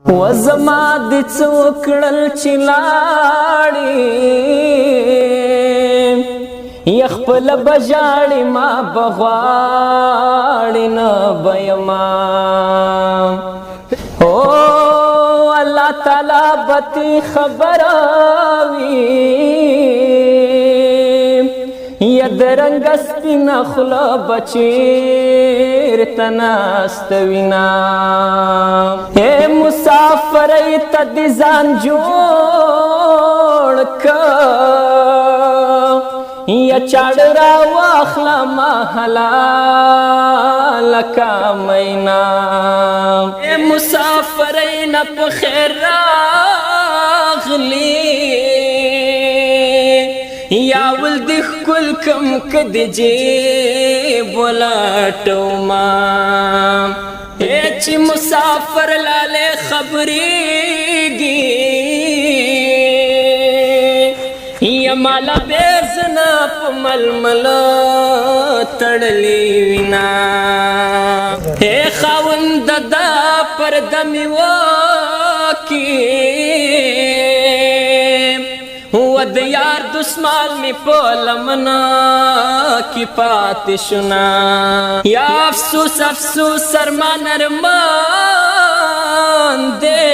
وزما د څوکړل چلاړي یخپل بجاړي ما بغواړي نه بيما او الله تعالی بتی خبراوي یدرنګ سپین خلا بچیر تناستوینا اے مسافر تد ځان جوړ کا یا چاړ را واخلا ما حلال کا مینا اے مسافر نه په خیر راغلی یا ولد کل کم کد جیب ولاټو ما هیڅ مسافر لاله خبرېږي یا مالا بیزنا په ململ تړلې وینا اے خاوند دا پردمي وکی ود یار دسمال می پولمنا کی پات شنا یا افسوس افسوس سرمان ارمان دے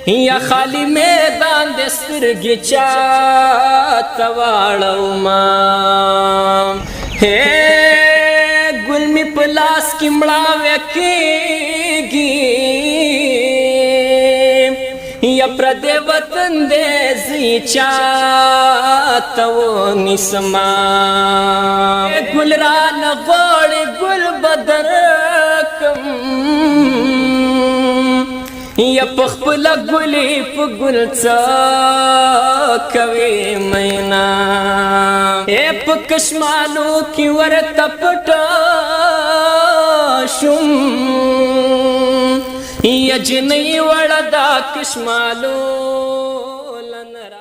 یا خالی میدان دے سترگی چاہتا واڑو ما ہے گل می پلاس کی مڑاوے کی گی یا پردے وطن دے زی چاہتا وہ نسما گل ران غوڑ گل بدرکم یا پخپلا گلی پا گل چاکوی مینا اے پا کشمالو کی ورطا پٹا شم یا جنی وڑا دا کشمالو لنرا